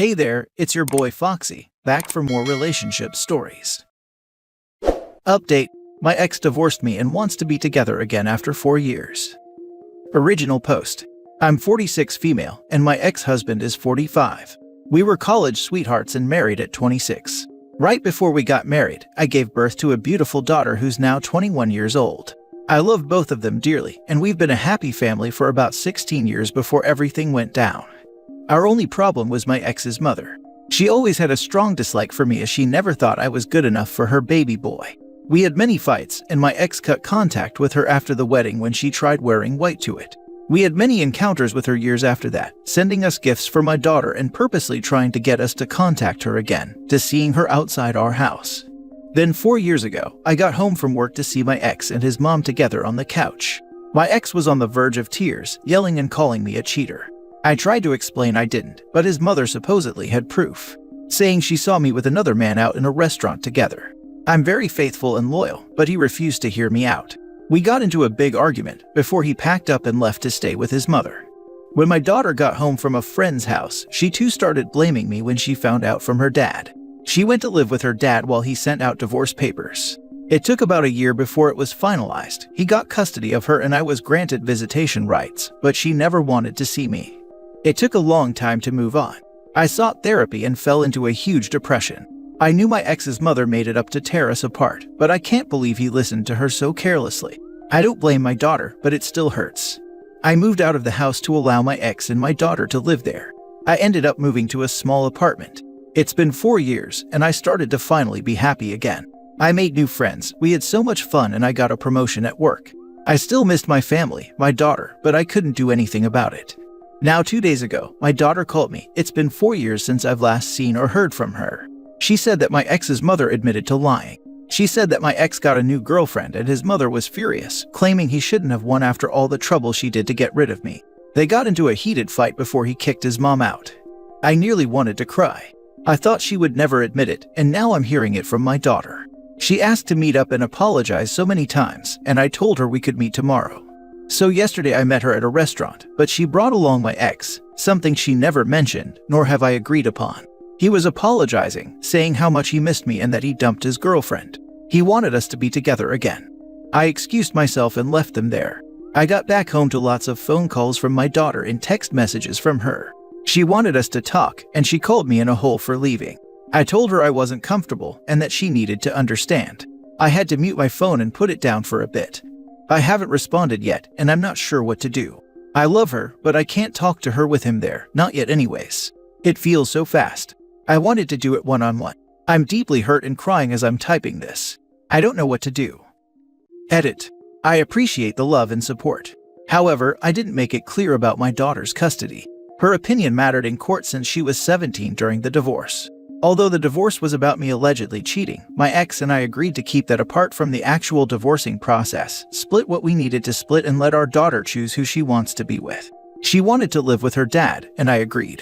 Hey there, it's your boy Foxy, back for more relationship stories. Update: my ex divorced me and wants to be together again after 4 years. Original post: I'm 46 female and my ex-husband is 45. We were college sweethearts and married at 26. Right before we got married, I gave birth to a beautiful daughter who's now 21 years old. I love both of them dearly, and we've been a happy family for about 16 years before everything went down. Our only problem was my ex's mother. She always had a strong dislike for me as she never thought I was good enough for her baby boy. We had many fights, and my ex cut contact with her after the wedding when she tried wearing white to it. We had many encounters with her years after that, sending us gifts for my daughter and purposely trying to get us to contact her again, to seeing her outside our house. Then 4 years ago, I got home from work to see my ex and his mom together on the couch. My ex was on the verge of tears, yelling and calling me a cheater. I tried to explain I didn't, but his mother supposedly had proof, saying she saw me with another man out in a restaurant together. I'm very faithful and loyal, but he refused to hear me out. We got into a big argument before he packed up and left to stay with his mother. When my daughter got home from a friend's house, she too started blaming me when she found out from her dad. She went to live with her dad while he sent out divorce papers. It took about a year before it was finalized. He got custody of her and I was granted visitation rights, but she never wanted to see me. It took a long time to move on. I sought therapy and fell into a huge depression. I knew my ex's mother made it up to tear us apart, but I can't believe he listened to her so carelessly. I don't blame my daughter, but it still hurts. I moved out of the house to allow my ex and my daughter to live there. I ended up moving to a small apartment. It's been 4 years, and I started to finally be happy again. I made new friends, we had so much fun, and I got a promotion at work. I still missed my family, my daughter, but I couldn't do anything about it. Now 2 days ago, my daughter called me. It's been 4 years since I've last seen or heard from her. She said that my ex's mother admitted to lying. She said that my ex got a new girlfriend and his mother was furious, claiming he shouldn't have won after all the trouble she did to get rid of me. They got into a heated fight before he kicked his mom out. I nearly wanted to cry. I thought she would never admit it, and now I'm hearing it from my daughter. She asked to meet up and apologize so many times, and I told her we could meet tomorrow. So yesterday I met her at a restaurant, but she brought along my ex, something she never mentioned, nor have I agreed upon. He was apologizing, saying how much he missed me and that he dumped his girlfriend. He wanted us to be together again. I excused myself and left them there. I got back home to lots of phone calls from my daughter and text messages from her. She wanted us to talk, and she called me in a hole for leaving. I told her I wasn't comfortable and that she needed to understand. I had to mute my phone and put it down for a bit. I haven't responded yet, and I'm not sure what to do. I love her, but I can't talk to her with him there, not yet anyways. It feels so fast. I wanted to do it one-on-one. I'm deeply hurt and crying as I'm typing this. I don't know what to do. Edit. I appreciate the love and support. However, I didn't make it clear about my daughter's custody. Her opinion mattered in court since she was 17 during the divorce. Although the divorce was about me allegedly cheating, my ex and I agreed to keep that apart from the actual divorcing process, split what we needed to split, and let our daughter choose who she wants to be with. She wanted to live with her dad, and I agreed.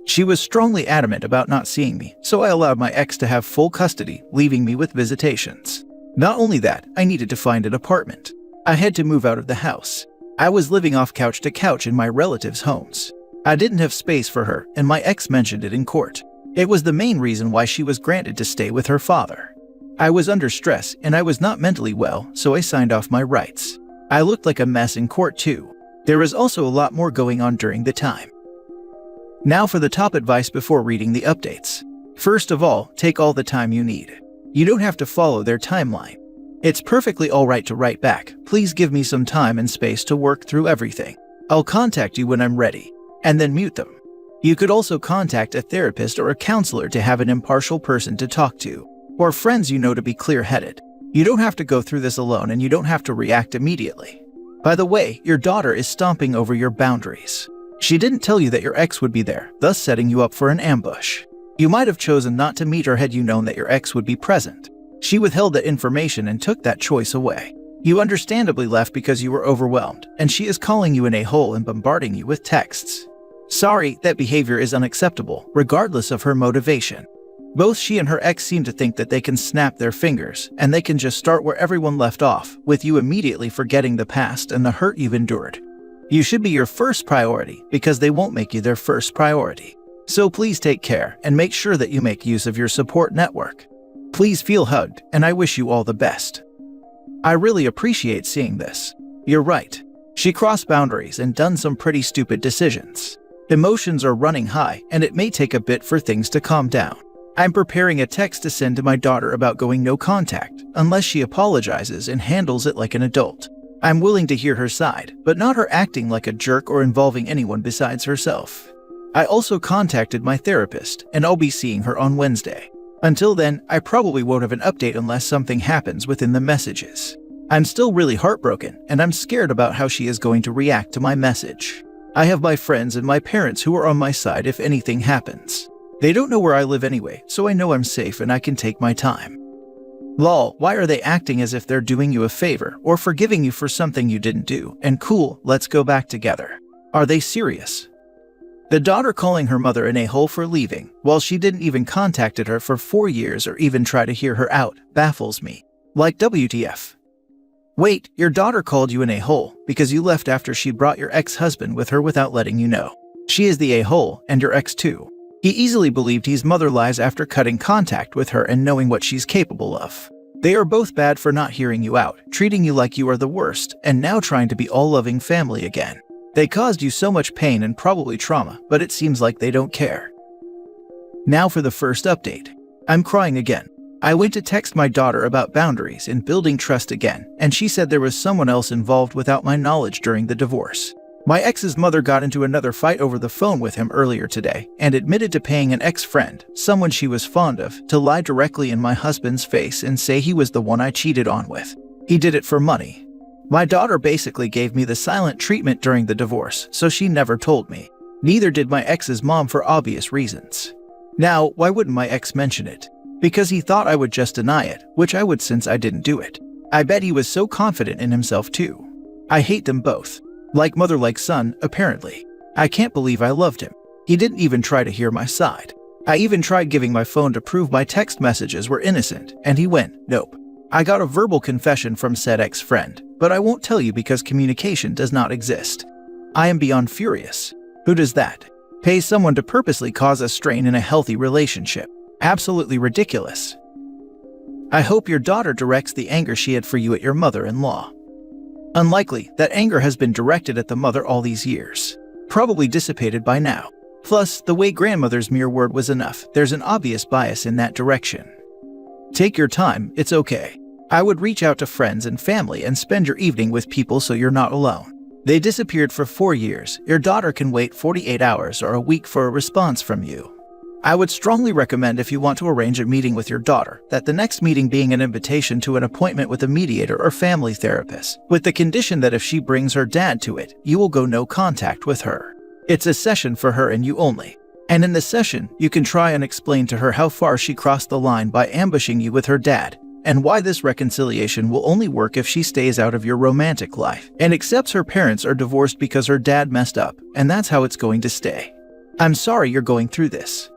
She was strongly adamant about not seeing me, so I allowed my ex to have full custody, leaving me with visitations. Not only that, I needed to find an apartment. I had to move out of the house. I was living off couch to couch in my relatives' homes. I didn't have space for her, and my ex mentioned it in court. It was the main reason why she was granted to stay with her father. I was under stress, and I was not mentally well, so I signed off my rights. I looked like a mess in court too. There was also a lot more going on during the time. Now for the top advice before reading the updates. First of all, take all the time you need. You don't have to follow their timeline. It's perfectly alright to write back, "Please give me some time and space to work through everything. I'll contact you when I'm ready," and then mute them. You could also contact a therapist or a counselor to have an impartial person to talk to, or friends you know to be clear-headed. You don't have to go through this alone, and you don't have to react immediately. By the way, your daughter is stomping over your boundaries. She didn't tell you that your ex would be there, thus setting you up for an ambush. You might have chosen not to meet her had you known that your ex would be present. She withheld that information and took that choice away. You understandably left because you were overwhelmed, and she is calling you an a-hole and bombarding you with texts. Sorry, that behavior is unacceptable, regardless of her motivation. Both she and her ex seem to think that they can snap their fingers, and they can just start where everyone left off, with you immediately forgetting the past and the hurt you've endured. You should be your first priority, because they won't make you their first priority. So please take care and make sure that you make use of your support network. Please feel hugged, and I wish you all the best. I really appreciate seeing this. You're right. She crossed boundaries and done some pretty stupid decisions. Emotions are running high, and it may take a bit for things to calm down. I'm preparing a text to send to my daughter about going no contact, unless she apologizes and handles it like an adult. I'm willing to hear her side, but not her acting like a jerk or involving anyone besides herself. I also contacted my therapist, and I'll be seeing her on Wednesday. Until then, I probably won't have an update unless something happens within the messages. I'm still really heartbroken, and I'm scared about how she is going to react to my message. I have my friends and my parents who are on my side if anything happens. They don't know where I live anyway, so I know I'm safe and I can take my time. Lol, why are they acting as if they're doing you a favor or forgiving you for something you didn't do, and cool, let's go back together? Are they serious? The daughter calling her mother an a-hole for leaving, while she didn't even contacted her for 4 years or even try to hear her out, baffles me. Like WTF. Wait, your daughter called you an a-hole because you left after she brought your ex-husband with her without letting you know. She is the a-hole, and your ex too. He easily believed his mother lies after cutting contact with her and knowing what she's capable of. They are both bad for not hearing you out, treating you like you are the worst, and now trying to be all-loving family again. They caused you so much pain and probably trauma, but it seems like they don't care. Now for the first update. I'm crying again. I went to text my daughter about boundaries and building trust again, and she said there was someone else involved without my knowledge during the divorce. My ex's mother got into another fight over the phone with him earlier today and admitted to paying an ex-friend, someone she was fond of, to lie directly in my husband's face and say he was the one I cheated on with. He did it for money. My daughter basically gave me the silent treatment during the divorce, so she never told me. Neither did my ex's mom for obvious reasons. Now, why wouldn't my ex mention it? Because he thought I would just deny it, which I would since I didn't do it. I bet he was so confident in himself too. I hate them both. Like mother like son, apparently. I can't believe I loved him. He didn't even try to hear my side. I even tried giving my phone to prove my text messages were innocent, and he went, nope. I got a verbal confession from said ex-friend, but I won't tell you because communication does not exist. I am beyond furious. Who does that? Pay someone to purposely cause a strain in a healthy relationship. Absolutely ridiculous. I hope your daughter directs the anger she had for you at your mother-in-law. Unlikely, that anger has been directed at the mother all these years. Probably dissipated by now. Plus, the way grandmother's mere word was enough, there's an obvious bias in that direction. Take your time, it's okay. I would reach out to friends and family and spend your evening with people so you're not alone. They disappeared for 4 years, your daughter can wait 48 hours or a week for a response from you. I would strongly recommend if you want to arrange a meeting with your daughter, that the next meeting being an invitation to an appointment with a mediator or family therapist, with the condition that if she brings her dad to it, you will go no contact with her. It's a session for her and you only. And in the session, you can try and explain to her how far she crossed the line by ambushing you with her dad, and why this reconciliation will only work if she stays out of your romantic life, and accepts her parents are divorced because her dad messed up, and that's how it's going to stay. I'm sorry you're going through this.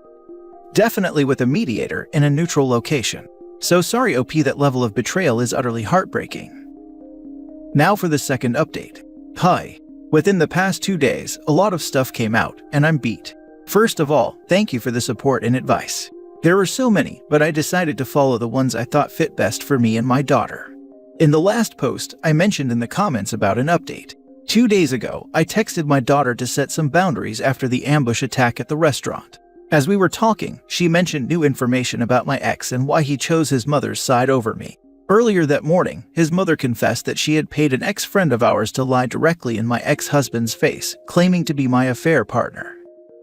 Definitely with a mediator in a neutral location. So sorry OP, that level of betrayal is utterly heartbreaking. Now for the second update. Hi. Within the past 2 days, a lot of stuff came out, and I'm beat. First of all, thank you for the support and advice. There were so many, but I decided to follow the ones I thought fit best for me and my daughter. In the last post, I mentioned in the comments about an update. 2 days ago, I texted my daughter to set some boundaries after the ambush attack at the restaurant. As we were talking, she mentioned new information about my ex and why he chose his mother's side over me. Earlier that morning, his mother confessed that she had paid an ex-friend of ours to lie directly in my ex-husband's face, claiming to be my affair partner.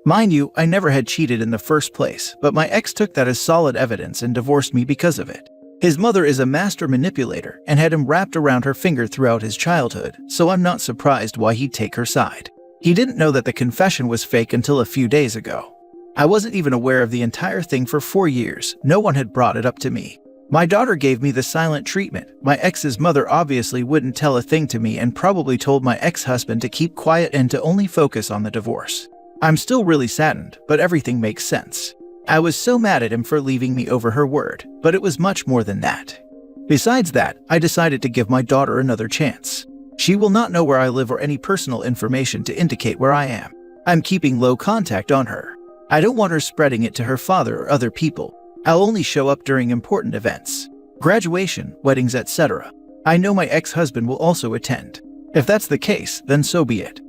Mind you, I never had cheated in the first place, but my ex took that as solid evidence and divorced me because of it. His mother is a master manipulator and had him wrapped around her finger throughout his childhood, so I'm not surprised why he'd take her side. He didn't know that the confession was fake until a few days ago. I wasn't even aware of the entire thing for 4 years, no one had brought it up to me. My daughter gave me the silent treatment. My ex's mother obviously wouldn't tell a thing to me and probably told my ex-husband to keep quiet and to only focus on the divorce. I'm still really saddened, but everything makes sense. I was so mad at him for leaving me over her word, but it was much more than that. Besides that, I decided to give my daughter another chance. She will not know where I live or any personal information to indicate where I am. I'm keeping low contact on her. I don't want her spreading it to her father or other people. I'll only show up during important events. Graduation, weddings, etc. I know my ex-husband will also attend. If that's the case, then so be it.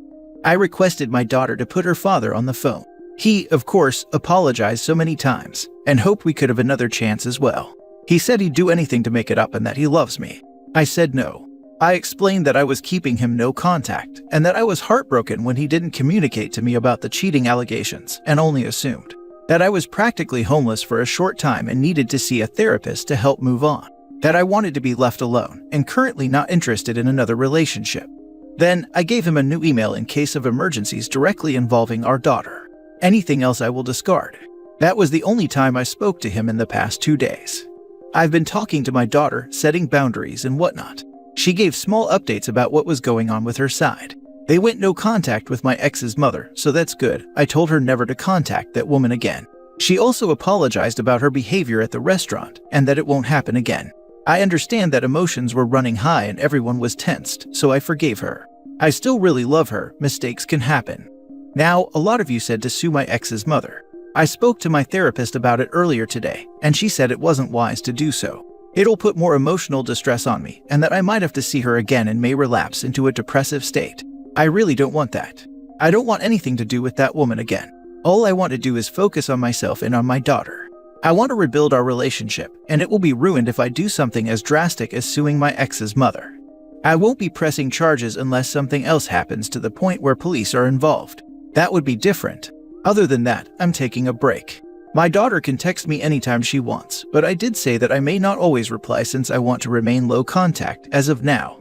I requested my daughter to put her father on the phone. He, of course, apologized so many times and hoped we could have another chance as well. He said he'd do anything to make it up and that he loves me. I said no. I explained that I was keeping him no contact and that I was heartbroken when he didn't communicate to me about the cheating allegations and only assumed that I was practically homeless for a short time and needed to see a therapist to help move on, that I wanted to be left alone and currently not interested in another relationship. Then I gave him a new email in case of emergencies directly involving our daughter. Anything else I will discard. That was the only time I spoke to him in the past 2 days. I've been talking to my daughter, setting boundaries and whatnot. She gave small updates about what was going on with her side. They went no contact with my ex's mother, so that's good. I told her never to contact that woman again. She also apologized about her behavior at the restaurant and that it won't happen again. I understand that emotions were running high and everyone was tensed, so I forgave her. I still really love her. Mistakes can happen. Now, a lot of you said to sue my ex's mother. I spoke to my therapist about it earlier today, and she said it wasn't wise to do so. It'll put more emotional distress on me, and that I might have to see her again and may relapse into a depressive state. I really don't want that. I don't want anything to do with that woman again. All I want to do is focus on myself and on my daughter. I want to rebuild our relationship, and it will be ruined if I do something as drastic as suing my ex's mother. I won't be pressing charges unless something else happens to the point where police are involved. That would be different. Other than that, I'm taking a break. My daughter can text me anytime she wants, but I did say that I may not always reply since I want to remain low contact as of now.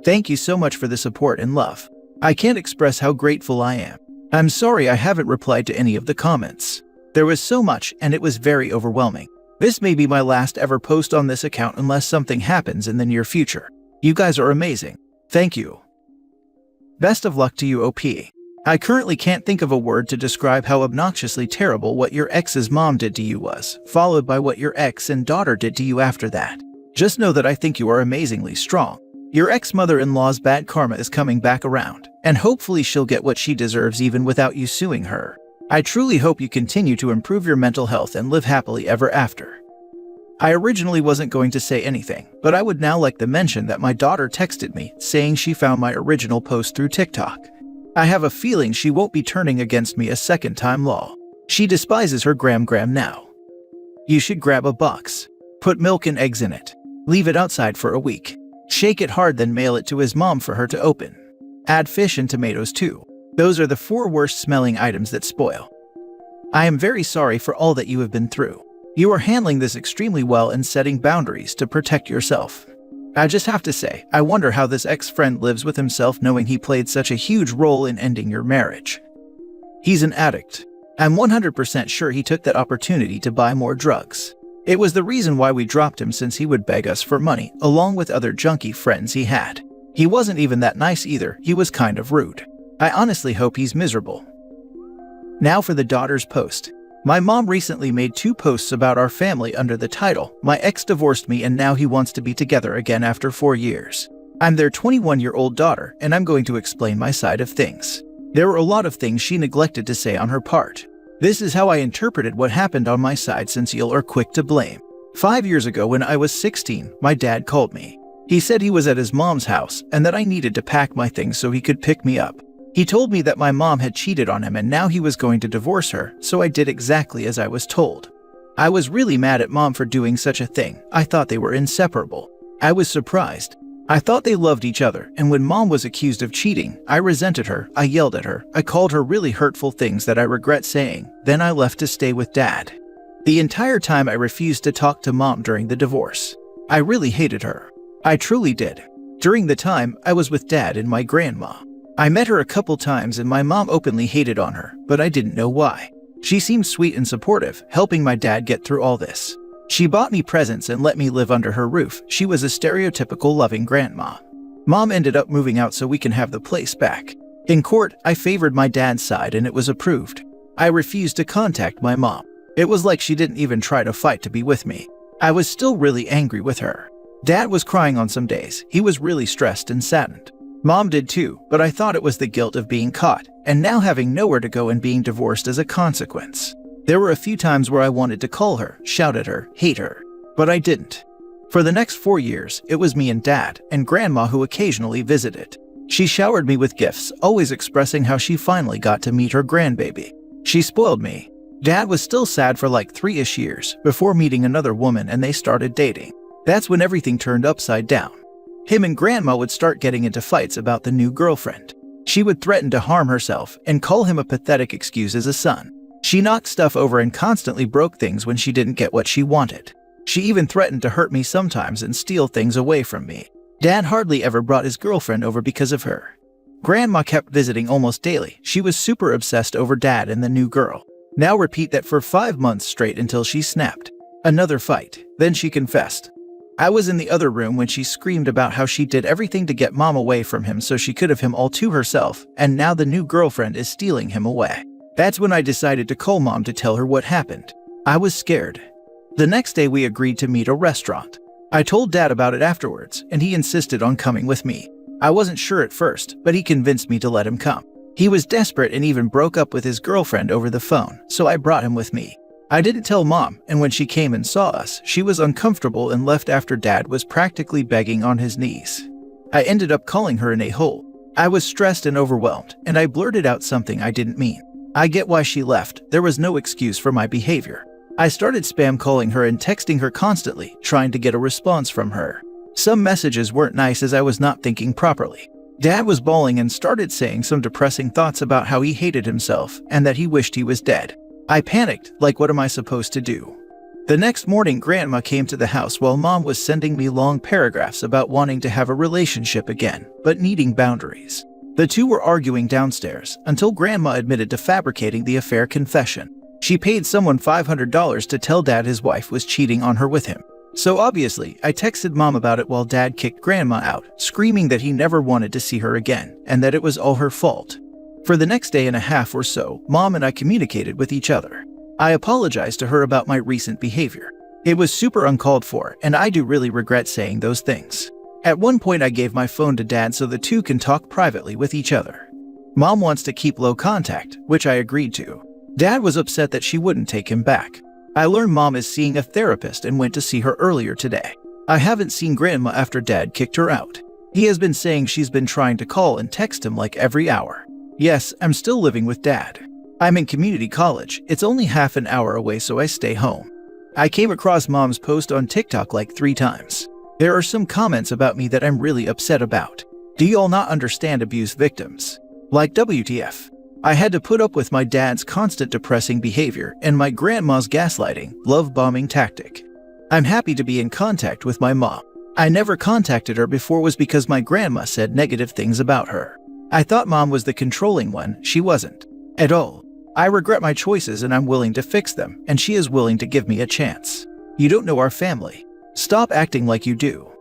Thank you so much for the support and love. I can't express how grateful I am. I'm sorry I haven't replied to any of the comments. There was so much and it was very overwhelming. This may be my last ever post on this account unless something happens in the near future. You guys are amazing. Thank you. Best of luck to you, OP. I currently can't think of a word to describe how obnoxiously terrible what your ex's mom did to you was, followed by what your ex and daughter did to you after that. Just know that I think you are amazingly strong. Your ex-mother-in-law's bad karma is coming back around, and hopefully she'll get what she deserves even without you suing her. I truly hope you continue to improve your mental health and live happily ever after. I originally wasn't going to say anything, but I would now like to mention that my daughter texted me saying she found my original post through TikTok. I have a feeling she won't be turning against me a second time law. She despises her gram now. You should grab a box. Put milk and eggs in it. Leave it outside for a week. Shake it hard, then mail it to his mom for her to open. Add fish and tomatoes too. Those are the 4 worst smelling items that spoil. I am very sorry for all that you have been through. You are handling this extremely well and setting boundaries to protect yourself. I just have to say, I wonder how this ex-friend lives with himself knowing he played such a huge role in ending your marriage. He's an addict. I'm 100% sure he took that opportunity to buy more drugs. It was the reason why we dropped him, since he would beg us for money, along with other junkie friends he had. He wasn't even that nice either, he was kind of rude. I honestly hope he's miserable. Now for the daughter's post. My mom recently made 2 posts about our family under the title, "My ex divorced me and now he wants to be together again after 4 years." I'm their 21-year-old daughter, and I'm going to explain my side of things. There were a lot of things she neglected to say on her part. This is how I interpreted what happened on my side, since y'all are quick to blame. 5 years ago when I was 16, my dad called me. He said he was at his mom's house and that I needed to pack my things so he could pick me up. He told me that my mom had cheated on him and now he was going to divorce her, so I did exactly as I was told. I was really mad at mom for doing such a thing. I thought they were inseparable. I was surprised. I thought they loved each other, and when mom was accused of cheating, I resented her, I yelled at her, I called her really hurtful things that I regret saying, then I left to stay with dad. The entire time I refused to talk to mom during the divorce. I really hated her. I truly did. During the time, I was with dad and my grandma. I met her a couple times and my mom openly hated on her, but I didn't know why. She seemed sweet and supportive, helping my dad get through all this. She bought me presents and let me live under her roof. She was a stereotypical loving grandma. Mom ended up moving out so we can have the place back. In court, I favored my dad's side and it was approved. I refused to contact my mom. It was like she didn't even try to fight to be with me. I was still really angry with her. Dad was crying on some days. He was really stressed and saddened. Mom did too, but I thought it was the guilt of being caught, and now having nowhere to go and being divorced as a consequence. There were a few times where I wanted to call her, shout at her, hate her, but I didn't. For the next 4 years, it was me and Dad and Grandma who occasionally visited. She showered me with gifts, always expressing how she finally got to meet her grandbaby. She spoiled me. Dad was still sad for like 3-ish years before meeting another woman and they started dating. That's when everything turned upside down. Him and Grandma would start getting into fights about the new girlfriend. She would threaten to harm herself and call him a pathetic excuse as a son. She knocked stuff over and constantly broke things when she didn't get what she wanted. She even threatened to hurt me sometimes and steal things away from me. Dad hardly ever brought his girlfriend over because of her. Grandma kept visiting almost daily. She was super obsessed over Dad and the new girl. Now repeat that for 5 months straight until she snapped. Another fight. Then she confessed. I was in the other room when she screamed about how she did everything to get Mom away from him so she could have him all to herself, and now the new girlfriend is stealing him away. That's when I decided to call Mom to tell her what happened. I was scared. The next day we agreed to meet at a restaurant. I told Dad about it afterwards, and he insisted on coming with me. I wasn't sure at first, but he convinced me to let him come. He was desperate and even broke up with his girlfriend over the phone, so I brought him with me. I didn't tell Mom, and when she came and saw us, she was uncomfortable and left after Dad was practically begging on his knees. I ended up calling her an a-hole. I was stressed and overwhelmed, and I blurted out something I didn't mean. I get why she left. There was no excuse for my behavior. I started spam calling her and texting her constantly, trying to get a response from her. Some messages weren't nice as I was not thinking properly. Dad was bawling and started saying some depressing thoughts about how he hated himself and that he wished he was dead. I panicked, like what am I supposed to do? The next morning, Grandma came to the house while Mom was sending me long paragraphs about wanting to have a relationship again, but needing boundaries. The two were arguing downstairs until Grandma admitted to fabricating the affair confession. She paid someone $500 to tell Dad his wife was cheating on her with him. So obviously, I texted Mom about it while Dad kicked Grandma out, screaming that he never wanted to see her again and that it was all her fault. For the next day and a half or so, Mom and I communicated with each other. I apologized to her about my recent behavior. It was super uncalled for, and I do really regret saying those things. At one point, I gave my phone to Dad so the two can talk privately with each other. Mom wants to keep low contact, which I agreed to. Dad was upset that she wouldn't take him back. I learned Mom is seeing a therapist and went to see her earlier today. I haven't seen Grandma after Dad kicked her out. He has been saying she's been trying to call and text him like every hour. Yes, I'm still living with Dad. I'm in community college. It's only half an hour away, so I stay home. I came across Mom's post on TikTok like 3 times. There are some comments about me that I'm really upset about. Do y'all not understand abuse victims? Like WTF? I had to put up with my dad's constant depressing behavior and my grandma's gaslighting, love-bombing tactic. I'm happy to be in contact with my mom. I never contacted her before was because my grandma said negative things about her. I thought Mom was the controlling one. She wasn't. At all. I regret my choices and I'm willing to fix them, and she is willing to give me a chance. You don't know our family. Stop acting like you do.